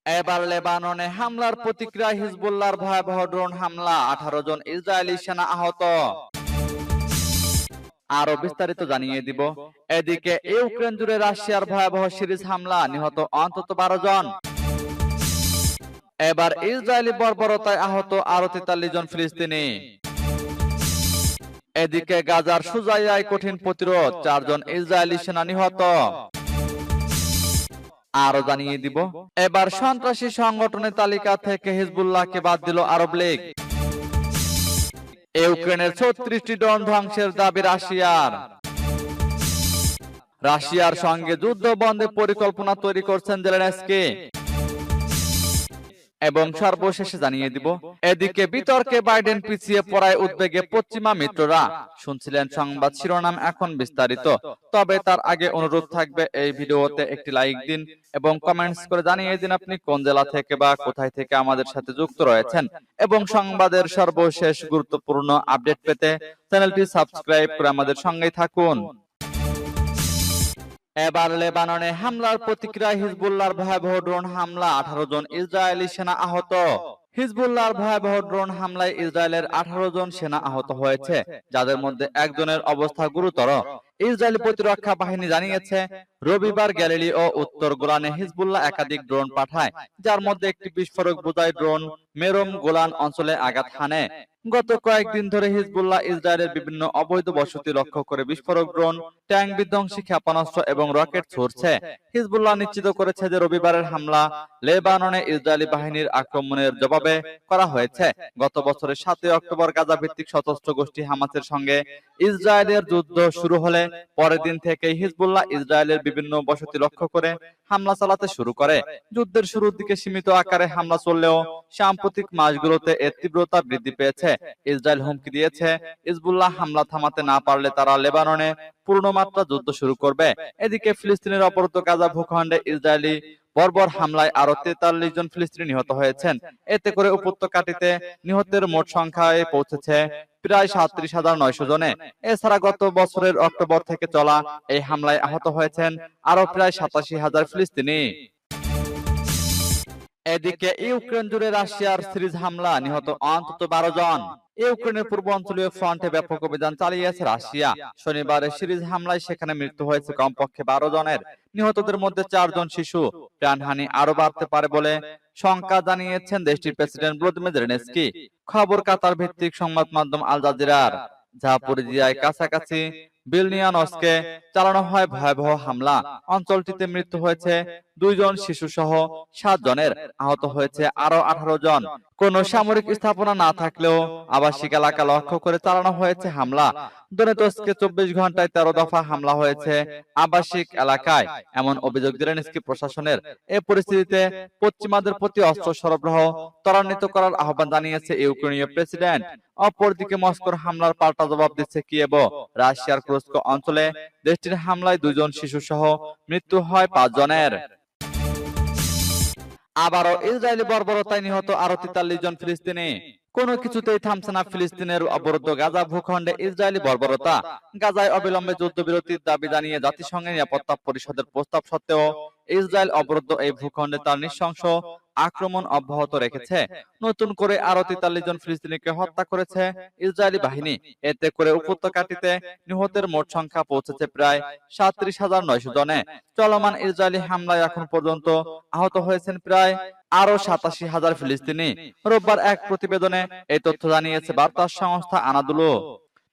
এবার লেবাননে হামলার প্রতিক্রিয়ায় হিজবুল্লাহর ভয়াবহ ড্রোন হামলা, 18 জন ইসরায়েলি সেনা আহত। আরো বিস্তারিত জানিয়ে দিব। এদিকে ইউক্রেন জুড়ে রাশিয়ার ভয়াবহ সিরিজ হামলা, নিহত অন্তত 12 জন। এবার ইসরায়েলি বর্বরতায় আহত আরো 43 জন ফিলিস্তিনি। এদিকে গাজার সুজাইয়ায় কঠিন প্রতিরোধ, 4 জন ইসরায়েলি সেনা নিহত। আরো জানিয়ে দিব। এবার সন্ত্রাসী সংগঠনের তালিকা থেকে হিজবুল্লাহকে বাদ দিল আরব লীগ। ইউক্রেনের 36টি ড্রোন ধ্বংসের দাবি রাশিয়ার। রাশিয়ার সঙ্গে যুদ্ধ বন্ধে পরিকল্পনা তৈরি করছেন জেলেনস্কি। এবং সর্বশেষে জানিয়ে দিব। এদিকে বিতর্কে বাইডেন পিছিয়ে পড়ায় উদ্বেগে পশ্চিমা মিত্ররা। শুনছিলেন সংবাদ শিরোনাম, এখন বিস্তারিত। তবে তার আগে অনুরোধ থাকবে, এই ভিডিওতে একটি লাইক দিন এবং কমেন্টস করে জানিয়ে দিন আপনি কোন জেলা থেকে বা কোথায় থেকে আমাদের সাথে যুক্ত রয়েছেন। এবং সংবাদের সর্বশেষ গুরুত্বপূর্ণ আপডেট পেতে চ্যানেলটি সাবস্ক্রাইব করে আমাদের সঙ্গেই থাকুন। এবার লেবাননে হামলার প্রতিক্রিয়ায় হিজবুল্লাহর ভয়াবহ ড্রোন হামলা, 18 জন ইসরায়েলি সেনা আহত। হিজবুল্লাহর ভয়াবহ ড্রোন হামলায় ইসরায়েলের 18 জন সেনা আহত হয়েছে, যাদের মধ্যে একজনের অবস্থা গুরুতর। ইসরায়েলি প্রতিরক্ষা বাহিনী জানিয়েছে, রবিবার গ্যালিলি ও উত্তর গোলানে হিজবুল্লাহ একাধিক ড্রোন পাঠায়, যার মধ্যে একটি বিস্ফোরক বোঝাই ড্রোন মেরোম গোলান অঞ্চলে আঘাত হানে। গত কয়েকদিন ধরে হিজবুল্লাহ ইসরায়েলের বিভিন্ন অবৈধ বসতি লক্ষ্য করে বিস্ফোরক ড্রোন, ট্যাঙ্ক বিধ্বংসী ক্ষেপণাস্ত্র এবং রকেট ছুড়ছে। হিজবুল্লাহ নিশ্চিত করেছে যে রবিবারের হামলা লেবাননে ইসরায়েলি বাহিনীর আক্রমণের জবাবে করা হয়েছে। গত বছরের 7 অক্টোবর গাজা ভিত্তিক সশস্ত্র গোষ্ঠী হামাসের সঙ্গে ইসরায়েলের যুদ্ধ শুরু হলে পরের দিন থেকেই হিজবুল্লাহ ইসরায়েলের বিভিন্ন বসতি লক্ষ্য করে হামলা চালাতে শুরু করে। যুদ্ধের শুরুর দিকে সীমিত আকারে হামলা চললেও সাম্প্রতিক মাসগুলোতে এর তীব্রতা বৃদ্ধি পেয়েছে। ইসরায়েল হুমকি দিয়েছে, হিজবুল্লাহ হামলা থামাতে না পারলে তারা লেবাননে পূর্ণমাত্রা যুদ্ধ শুরু করবে। এদিকে ফিলিস্তিনের অবরুদ্ধ গাজা ভূখণ্ডে ইসরায়েলি বর্বর হামলায় আরো 43 জন ফিলিস্তিনি নিহত হয়েছেন। এতে করে উপত্যকাটিতে নিহতের মোট সংখ্যায় পৌঁছেছে প্রায় 37,900 জনে। এছাড়া গত বছরের অক্টোবর থেকে চলা এই হামলায় আহত হয়েছেন আরো প্রায় 87,000 ফিলিস্তিনি। এদিকে ইউক্রেন জুড়ে রাশিয়ার সিরিজ হামলা, নিহত অন্তত 12 জন। ইউক্রেনের পূর্বাঞ্চলীয় ফ্রন্টে ব্যাপক অভিযান চালিয়েছে রাশিয়া। শনিবারের সিরিজ হামলায় সেখানে মৃত্যু হয়েছে কমপক্ষে 12 জনের। নিহতদের মধ্যে 4 জন শিশু। প্রাণহানি আরো বাড়তে পারে বলে শঙ্কা জানিয়েছেন দেশটির প্রেসিডেন্ট ভলোদিমির জেলেনস্কি। খবর কাতার ভিত্তিক সংবাদ মাধ্যম আল জাজিরার। জাপোরিজিয়ায় কাছাকাছি ভিলনিয়ানস্কে চালানো হয় ভয়াবহ হামলা। অঞ্চলটিতে মৃত্যু হয়েছে 2 জন শিশু সহ 7 জনের, আহত হয়েছে আরো 18 জন। কোন সামরিক স্থাপনা না থাকলেও আবাসিক এলাকা লক্ষ্য করে চালানো হয়েছে হামলা। দনেতস্কে 24 ঘন্টায় 13 দফা হামলা হয়েছে আবাসিক এলাকায়, এমন অভিযোগ জেলেনস্কি প্রশাসনের। এই পরিস্থিতিতে পশ্চিমাদের প্রতি অস্ত্র সরবরাহ ত্বরান্বিত করার আহ্বান জানিয়েছে ইউক্রেনীয় প্রেসিডেন্ট। অপরদিকে মস্কোর হামলার পাল্টা জবাব দিচ্ছে কিয়েভ। রাশিয়ার কুরস্ক অঞ্চলে দেশটির হামলায় 2 জন শিশু সহ মৃত্যু হয় 5 জনের। আবারও ইসরায়েলি বর্বরতায় নিহত আরো 43 জন ফিলিস্তিনি। কোনো কিছুতেই থামছে না ফিলিস্তিনের অবরুদ্ধ গাজা ভূখণ্ডে ইসরায়েলি বর্বরতা। গাজায় অবিলম্বে যুদ্ধবিরতির দাবি জানিয়ে জাতিসংঘের নিরাপত্তা পরিষদের প্রস্তাব সত্ত্বেও ইসরায়েল অবরুদ্ধ এই ভূখণ্ডে তার নৃশংস আক্রমণ অব্যাহত রেখেছে। নতুন করে আরো 43 জন ফিলিস্তিনিকে হত্যা করেছে ইসরায়েলি বাহিনী। এতে করে উপত্যকাটিতে নিহতের মোট সংখ্যা পৌঁছেছে প্রায় 37,900 জনে। চলমান ইসরায়েলি হামলায় এখন পর্যন্ত আহত হয়েছেন প্রায় আরো 87,000 ফিলিস্তিনি। রোববার এক প্রতিবেদনে এই তথ্য জানিয়েছে বার্তা সংস্থা আনাদুলু।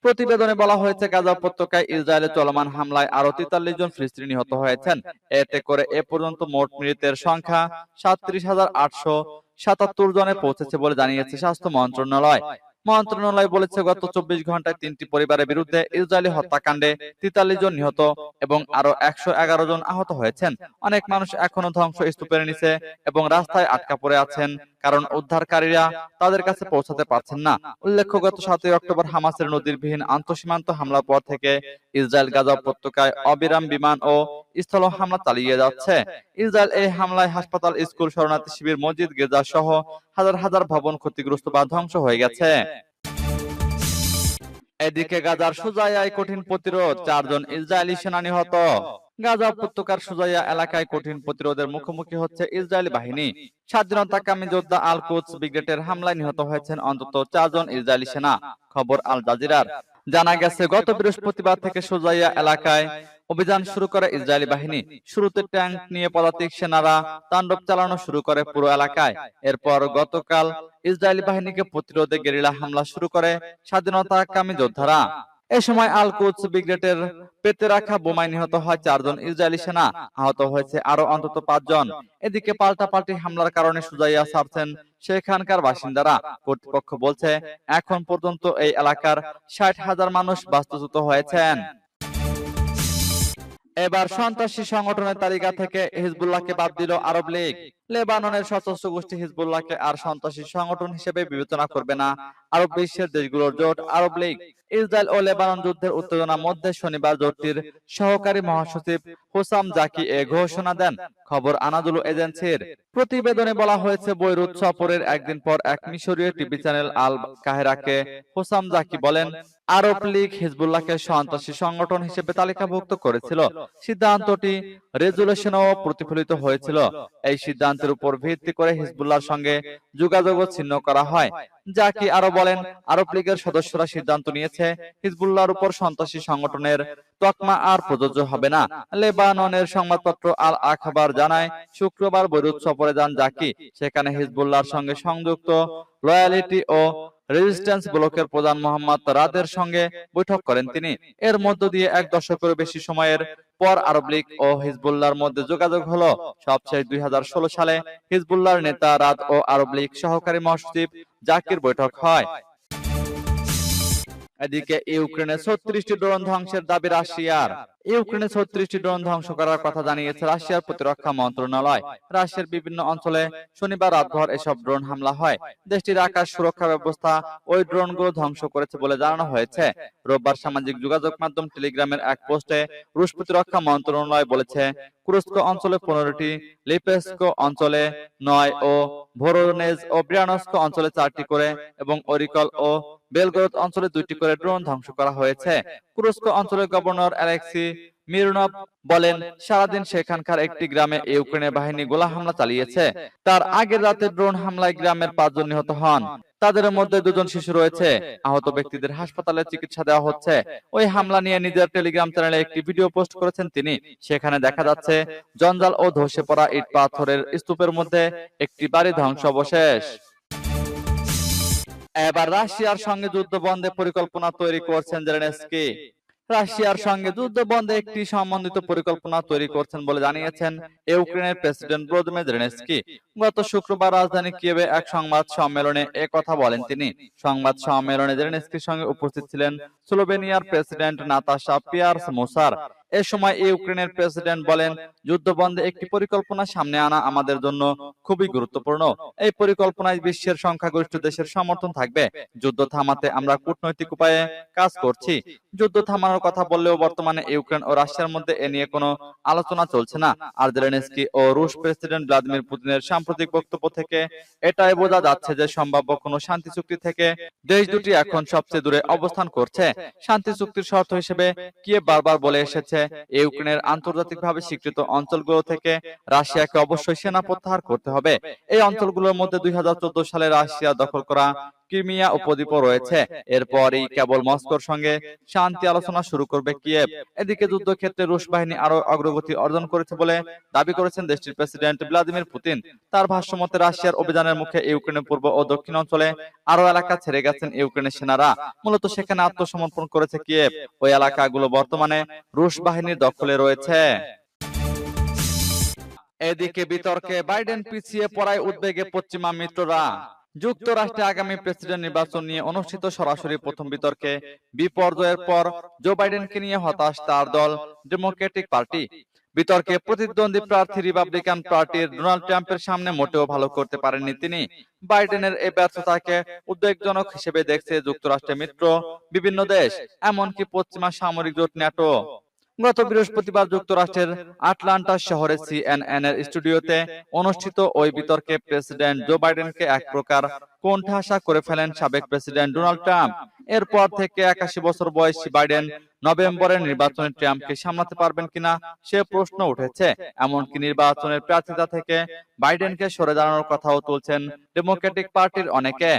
প্রতিবেদনে বলা হয়েছে, গাজা উপত্যকায় ইসরায়েলের চলমান হামলায় আরো 43 জন ফিলিস্তিনি নিহত হয়েছেন। এতে করে এ পর্যন্ত মোট মৃতের সংখ্যা 37,877 জনে পৌঁছেছে বলে জানিয়েছে স্বাস্থ্য মন্ত্রণালয়। মন্ত্রণালয় বলেছে, গত 24 ঘন্টায় 3টি পরিবারের বিরুদ্ধে ইসরায়েলি হত্যাকাণ্ডে 43 জন নিহত এবং আরো 111 জন আহত হয়েছেন। অনেক মানুষ এখনো ধ্বংসস্তূপের নিচে এবং রাস্তায় আটকা পড়ে আছেন, কারণ উদ্ধারকারীরা তাদের কাছে পৌঁছাতে পারছেন না। উল্লেখ্য, গত 7 অক্টোবর হামাসের নজিরবিহীন আন্তঃসীমান্ত হামলার পর থেকে ইসরায়েল গাজা উপত্যকায় অবিরাম বিমান ও স্থল হামলা চালিয়ে যাচ্ছে। ইসরায়েল এই হামলায় হাসপাতাল, স্কুল, শরণার্থী শিবির, মসজিদ, গির্জা সহ হাজার হাজার ভবন ক্ষতিগ্রস্ত বা ধ্বংস হয়ে গেছে। এদিকে গাজার সুজাইয়ায় কঠিন প্রতিরোধ, 4 জন ইসরায়েলি সেনা নিহত। গাজা উপত্যকার সুজাইয়া এলাকায় কঠিন প্রতিরোধের মুখোমুখি হচ্ছে ইসরায়েলি বাহিনী। স্বাধীনতাকামী যোদ্ধা আল কুদস ব্রিগেডের হামলায় নিহত হয়েছেন অন্তত 4 জন ইসরায়েলি সেনা। খবর আল জাজিরার। জানা গেছে গত বৃহস্পতিবার থেকে সুজাইয়া এলাকায় অভিযান শুরু করে ইসরায়েলি বাহিনী। শুরুতে ট্যাঙ্ক নিয়ে পদাতিক সেনারা তাণ্ডব চালানো শুরু করে পুরো এলাকায়। এরপর গতকাল ইসরায়েলি বাহিনীকে প্রতিরোধে গেরিলা হামলা শুরু করে স্বাধীনতাকামী যোদ্ধারা। এ সময় আল কুদস ব্রিগেডের পেতে রাখা বোমায় নিহত হয় 4 জন ইসরায়েলি সেনা, আহত হয়েছে আরো অন্তত 5 জন। এদিকে পাল্টাপাল্টি হামলার কারণে সুজাইয়া ছাড়ছেন সেখানকার বাসিন্দারা। কর্তৃপক্ষ বলছে এখন পর্যন্ত এই এলাকার 60,000 মানুষ বাস্তুচ্যুত হয়েছেন। এবার সন্ত্রাসী সংগঠনের তালিকা থেকে হিজবুল্লাহকে বাদ দিল আরব লীগ। লেবাননের সশস্ত্র গোষ্ঠী হিজবুল্লাহকে আর সন্ত্রাসী সংগঠন হিসেবে বিবেচনা করবে না আরব বিশ্বের দেশগুলোর জোট আরব লীগ। ইসরায়েল ও লেবানন যুদ্ধের উত্তেজনার মধ্যে শনিবার জোটটির সহকারী মহাসচিব হোসাম জাকি এ ঘোষণা দেন। খবর আনাদুলু এজেন্সির। প্রতিবেদনে বলা হয়েছে বৈরুত সফরের একদিন পর এক মিশরীয় টিভি চ্যানেল আল কাহেরাকে হোসাম জাকি বলেন, আরব লীগ হিজবুল্লাহকে সন্ত্রাসী সংগঠন হিসেবে তালিকাভুক্ত করেছিল। সিদ্ধান্তটি রেজুলেশনেও প্রতিফলিত হয়েছিল। এই সিদ্ধান্তের উপর ভিত্তি করে হিজবুল্লাহর সঙ্গে যোগাযোগ ছিন্ন করা হয়। জাকি আরো বলেন, আরব লীগের সদস্যরা সিদ্ধান্ত নিয়েছে হিজবুল্লাহর উপর সন্ত্রাসী সংগঠনের তকমা আর প্রযোজ্য হবে না। লেবাননের সংবাদপত্র আল আখবার জানায়, শুক্রবার বৈরুত সফরে যান জাকি। সেখানে হিজবুল্লাহর সঙ্গে সংযুক্ত লয়ালিটি ও রেজিস্ট্যান্স ব্লকের প্রধান মোহাম্মদ রাদের সঙ্গে বৈঠক করেন তিনি। এর মধ্য দিয়ে 1 দশকেরও বেশি সময়ের পর আরব লীগ ও হিজবুল্লাহর মধ্যে যোগাযোগ হলো। সবশেষ 2016 সালে হিজবুল্লাহর নেতা রাদ ও আরব লীগ সহকারী মহাসচিব জাকির বৈঠক হয়। এদিকে ইউক্রেনে 36টি ড্রোন ধ্বংসের দাবি রাশিয়ার। ইউক্রেনে 36টি ড্রোন ধ্বংস করার কথা জানিয়েছে রাশিয়ার প্রতিরক্ষা মন্ত্রণালয়। রাশিয়ার বিভিন্ন অঞ্চলে শনিবার রাতভর এসব ড্রোন হামলা হয়। দেশটির আকাশ সুরক্ষা ব্যবস্থা ওই ড্রোনগুলো ধ্বংস করেছে বলে জানানো হয়েছে। রোববার সামাজিক যোগাযোগ মাধ্যম টেলিগ্রামের এক পোস্টে রুশ প্রতিরক্ষা মন্ত্রণালয় বলেছে, কুরস্ক অঞ্চলে 15টি, লিপেস্ক অঞ্চলে 9 ও ভোরোনেজ ও ব্রিয়ানস্ক অঞ্চলে 4টি করে এবং অরিকল ও বেলগরদ অঞ্চলে 2টি করে ড্রোন ধ্বংস করা হয়েছে। কুরস্ক অঞ্চলের গভর্নর অ্যালেক্সি মিরনভ বলেন, সারাদিন সেখানকার একটি গ্রামে ইউক্রেনের বাহিনী গোলা হামলা চালিয়েছে। তার আগের রাতে ড্রোন হামলায় গ্রামের 5 জন নিহত হন। তাদের মধ্যে 2 জন শিশু রয়েছে। আহত ব্যক্তিদের হাসপাতালে চিকিৎসা দেওয়া হচ্ছে। ওই হামলা নিয়ে নিজের টেলিগ্রাম চ্যানেলে একটি ভিডিও পোস্ট করেছেন তিনি। সেখানে দেখা যাচ্ছে জঞ্জাল ও ধসে পড়া ইট পাথরের স্তূপের মধ্যে একটি বাড়ি ধ্বংসাবশেষ। এবার রাশিয়ার সঙ্গে যুদ্ধ বন্ধে পরিকল্পনা তৈরি করছেন জেলেনস্কি। রাশিয়ার সঙ্গে যুদ্ধ বন্ধে একটি সমন্বিত পরিকল্পনা তৈরি করছেন বলে জানিয়েছেন ইউক্রেনের প্রেসিডেন্ট ভলোদিমির জেলেনস্কি। গত শুক্রবার রাজধানী কিয়েভে এক সংবাদ সম্মেলনে কথা বলেন তিনি। সংবাদ সম্মেলনে জেলেনস্কির সঙ্গে উপস্থিত ছিলেন স্লোভেনিয়ার প্রেসিডেন্ট নাতাশা পিয়ার্স-মুসার। এ সময় ইউক্রেনের প্রেসিডেন্ট বলেন, যুদ্ধবন্ধে একটি পরিকল্পনা সামনে আনা আমাদের জন্য খুবই গুরুত্বপূর্ণ। এই পরিকল্পনায় বিশ্বের সংখ্যাগরিষ্ঠ দেশের সমর্থন থাকবে। যুদ্ধ থামাতে আমরা কূটনৈতিক উপায়ে কাজ করছি। যুদ্ধ থামানোর কথা বললেও বর্তমানে ইউক্রেন ও রাশিয়ার মধ্যে এ নিয়ে কোনো আলোচনা চলছে না। আর জেলেনস্কি ও রুশ প্রেসিডেন্ট ভ্লাদিমির পুতিনের সাম্প্রতিক বক্তব্য থেকে এটাই বোঝা যাচ্ছে যে সম্ভাব্য কোনো শান্তি চুক্তি থেকে দেশ দুটি এখন সবচেয়ে দূরে অবস্থান করছে। শান্তি চুক্তির শর্ত হিসেবে কিয়েভ বারবার বলে এসেছে, ইউক্রেনের আন্তর্জাতিকভাবে স্বীকৃত অঞ্চলগুলো থেকে রাশিয়াকে অবশ্যই সেনা প্রত্যাহার করতে হবে। এই অঞ্চলগুলোর মধ্যে 2014 সালে রাশিয়া দখল করা ক্রিমিয়া উপদ্বীপও রয়েছে। এরপরই কেবল মস্কোর সঙ্গে শান্তি আলোচনা শুরু করবে কিয়েভ। এদিকে যুদ্ধক্ষেত্রে রুশ বাহিনী আরো অগ্রগতি অর্জন করেছে বলে দাবি করেছেন দেশটির প্রেসিডেন্ট ভ্লাদিমির পুতিন। তার ভাষ্যমতে রাশিয়ার অভিযানের মুখে ইউক্রেনের পূর্ব ও দক্ষিণ অঞ্চলে আরো এলাকা ছেড়ে গেছেন ইউক্রেনের সেনারা। মূলত সেখানে আত্মসমর্পণ করেছে কিয়েভ। ওই এলাকাগুলো বর্তমানে রুশ বাহিনীর দখলে রয়েছে। এদিকে বিতর্কে বাইডেন পিছিয়ে পড়ায় উদ্বেগে পশ্চিমা মিত্ররা। যুক্তরাষ্ট্রে আগামী প্রেসিডেন্ট নির্বাচন নিয়ে অনুষ্ঠিত সরাসরি প্রথম বিতর্কে বিপর্যয়ের পর জো বাইডেনকে নিয়ে হতাশ তার দল ডেমোক্রেটিক পার্টি। বিতর্কে প্রতিদ্বন্দ্বী প্রার্থী রিপাবলিকান পার্টির ডোনাল্ড ট্রাম্পের সামনে মোটেও ভালো করতে পারেননি তিনি। বাইডেনের এই ব্যর্থতাকে উদ্বেগজনক হিসেবে দেখছে যুক্তরাষ্ট্রের মিত্র বিভিন্ন দেশ, এমনকি পশ্চিমা সামরিক জোট ন্যাটো। গত বৃহস্পতিবার যুক্তরাষ্ট্রের আটলান্টা শহরে সিএনএন এর স্টুডিওতে অনুষ্ঠিত ওই বিতর্কে প্রেসিডেন্ট জো বাইডেনকে এক প্রকার কোণঠাসা করে ফেলেন সাবেক প্রেসিডেন্ট ডোনাল্ড ট্রাম্প। এরপর থেকে 81 বছর বয়সী বাইডেন নভেম্বরের নির্বাচনে ট্রাম্পকে সামলাতে পারবেন কিনা সে প্রশ্ন উঠেছে। এমনকি নির্বাচনের প্রার্থিতা থেকে বাইডেনকে সরে দাঁড়ানোর কথাও তুলছেন ডেমোক্রেটিক পার্টির অনেকে।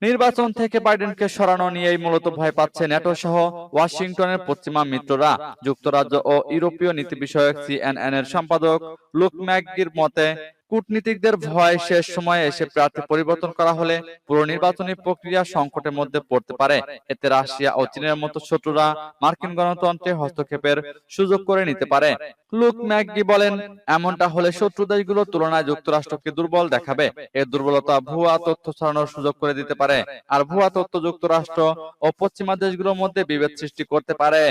নির্বাচন থেকে বাইডেনকে সরানো নিয়েই মূলত ভয় পাচ্ছে ন্যাটো সহ ওয়াশিংটনের পশ্চিমা মিত্ররা। যুক্তরাজ্য ও ইউরোপীয় নীতি বিষয়ক সিএনএন এর সম্পাদক লুক ম্যাকগির মতে, কূটনীতিকদের ভয় শেষ সময়ে এসে প্রার্থী পরিবর্তন করা হলে পুরো নির্বাচনী প্রক্রিয়া সংকটের মধ্যে পড়তে পারে। এতে রাশিয়া ও চীনের মতো শত্রুরা মার্কিন গণতন্ত্রে হস্তক্ষেপের সুযোগ করে নিতে পারে। লুক ম্যাকগি বলেন, এমনটা হলে শত্রু দেশগুলোর তুলনায় যুক্তরাষ্ট্রকে দুর্বল দেখাবে। এর দুর্বলতা ভুয়া তথ্য ছড়ানোর সুযোগ করে দিতে পারে, আর ভুয়া তথ্য যুক্তরাষ্ট্র ও পশ্চিমা দেশগুলোর মধ্যে বিভেদ সৃষ্টি করতে পারে।